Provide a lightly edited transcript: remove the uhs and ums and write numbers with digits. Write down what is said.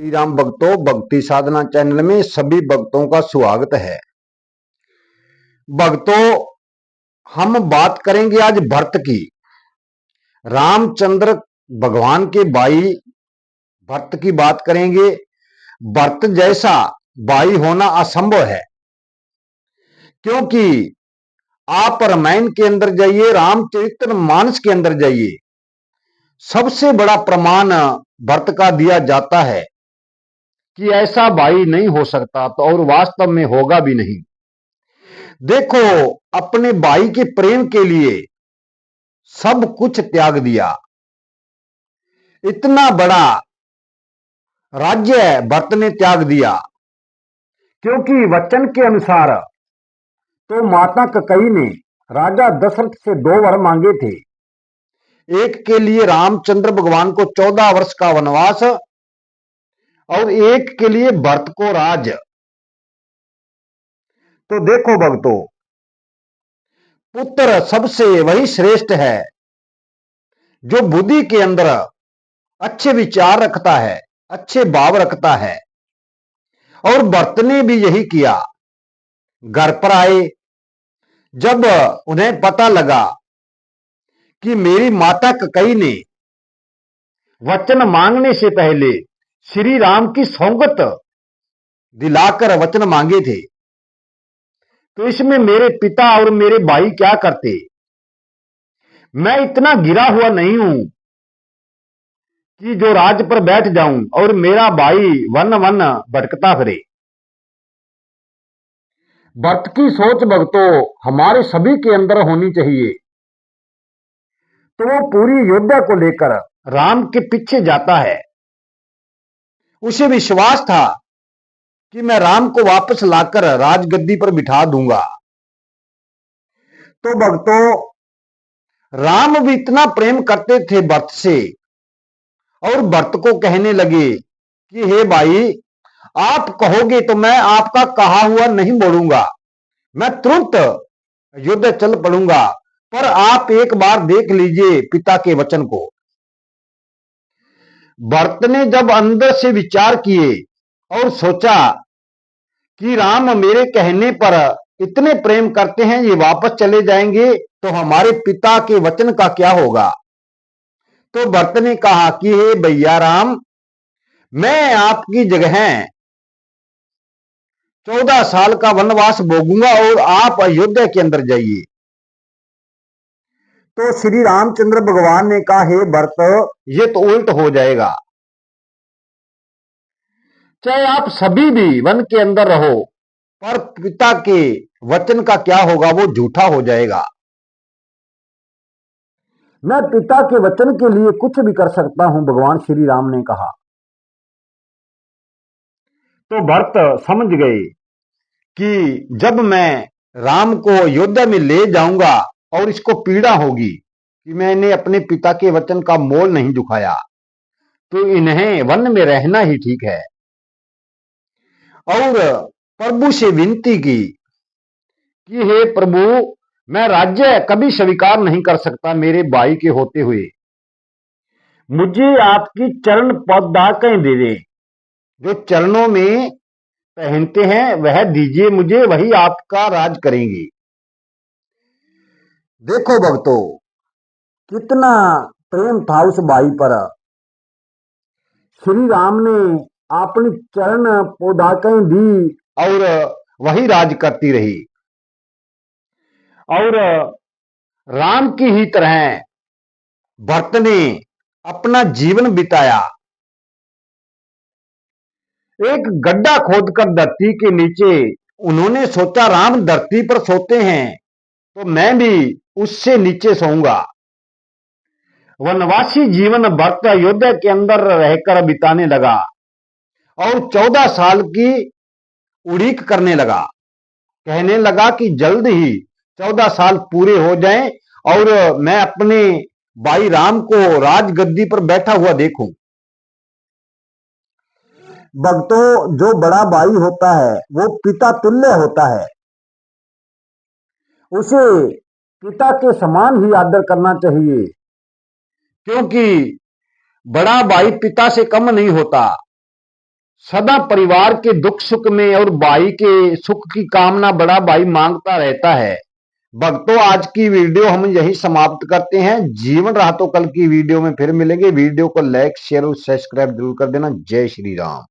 श्री राम भक्तों, भक्ति साधना चैनल में सभी भक्तों का स्वागत है। भक्तों, हम बात करेंगे आज भरत की। रामचंद्र भगवान के भाई भरत की बात करेंगे। भरत जैसा भाई होना असंभव है, क्योंकि आप रामायण के अंदर जाइए, रामचरितमानस के अंदर जाइए, सबसे बड़ा प्रमाण भरत का दिया जाता है कि ऐसा भाई नहीं हो सकता, तो और वास्तव में होगा भी नहीं। देखो, अपने भाई के प्रेम के लिए सब कुछ त्याग दिया। इतना बड़ा राज्य भरत ने त्याग दिया, क्योंकि वचन के अनुसार तो माता कैकेयी ने राजा दशरथ से 2 वर मांगे थे। एक के लिए रामचंद्र भगवान को 14 वर्ष का वनवास और एक के लिए भरत को राज। तो देखो भक्तों, पुत्र सबसे वही श्रेष्ठ है जो बुद्धि के अंदर अच्छे विचार रखता है, अच्छे भाव रखता है। और भरत ने भी यही किया। घर पर आए, जब उन्हें पता लगा कि मेरी माता कैकेयी ने वचन मांगने से पहले श्री राम की सौगत दिलाकर वचन मांगे थे, तो इसमें मेरे पिता और मेरे भाई क्या करते। मैं इतना गिरा हुआ नहीं हूं कि जो राज पर बैठ जाऊं और मेरा भाई वन वन भटकता फिरे। भरत की सोच भक्तों हमारे सभी के अंदर होनी चाहिए। तो वो पूरी अयोध्या को लेकर राम के पीछे जाता है। उसे विश्वास था कि मैं राम को वापस लाकर राजगद्दी पर बिठा दूंगा। तो भक्तों, राम भी इतना प्रेम करते थे भरत से, और भरत को कहने लगे कि हे भाई, आप कहोगे तो मैं आपका कहा हुआ नहीं मोड़ूंगा, मैं तुरंत युद्ध चल पड़ूंगा, पर आप एक बार देख लीजिए पिता के वचन को। भरत ने जब अंदर से विचार किए और सोचा कि राम मेरे कहने पर इतने प्रेम करते हैं, ये वापस चले जाएंगे तो हमारे पिता के वचन का क्या होगा। तो भरत ने कहा कि हे भैया राम, मैं आपकी जगह 14 साल का वनवास भोगूंगा और आप अयोध्या के अंदर जाइए। तो श्री रामचंद्र भगवान ने कहा, हे भरत, ये तो उल्ट हो जाएगा। चाहे आप सभी भी वन के अंदर रहो, पर पिता के वचन का क्या होगा, वो झूठा हो जाएगा। मैं पिता के वचन के लिए कुछ भी कर सकता हूं, भगवान श्री राम ने कहा। तो भरत समझ गए कि जब मैं राम को अयोध्या में ले जाऊंगा और इसको पीड़ा होगी कि मैंने अपने पिता के वचन का मोल नहीं दुखाया, तो इन्हें वन में रहना ही ठीक है। और प्रभु से विनती की कि हे प्रभु, मैं राज्य कभी स्वीकार नहीं कर सकता मेरे भाई के होते हुए, मुझे आपकी चरण पौधाकें दे दे। जो चरणों में पहनते हैं वह दीजिए मुझे, वही आपका राज करेंगे। देखो भक्तों, कितना प्रेम था उस भाई पर। श्री राम ने अपनी चरण पौधाकें दी और वही राज करती रही। और राम की ही तरह भरत ने अपना जीवन बिताया। एक गड्ढा खोदकर धरती के नीचे उन्होंने सोचा, राम धरती पर सोते हैं तो मैं भी उससे नीचे सोऊंगा। वनवासी जीवन भरत अयोध्या के अंदर रहकर बिताने लगा और 14 साल की उड़ीक करने लगा। कहने लगा कि जल्द ही 14 साल पूरे हो जाएं और मैं अपने भाई राम को राजगद्दी पर बैठा हुआ देखूं। भक्तों, जो बड़ा भाई होता है वो पिता तुल्य होता है। उसे पिता के समान ही आदर करना चाहिए, क्योंकि बड़ा भाई पिता से कम नहीं होता। सदा परिवार के दुख सुख में और भाई के सुख की कामना बड़ा भाई मांगता रहता है। भक्तों, आज की वीडियो हम यही समाप्त करते हैं। जीवन रहा तो कल की वीडियो में फिर मिलेंगे। वीडियो को लाइक शेयर और सब्सक्राइब जरूर कर देना। जय श्री राम।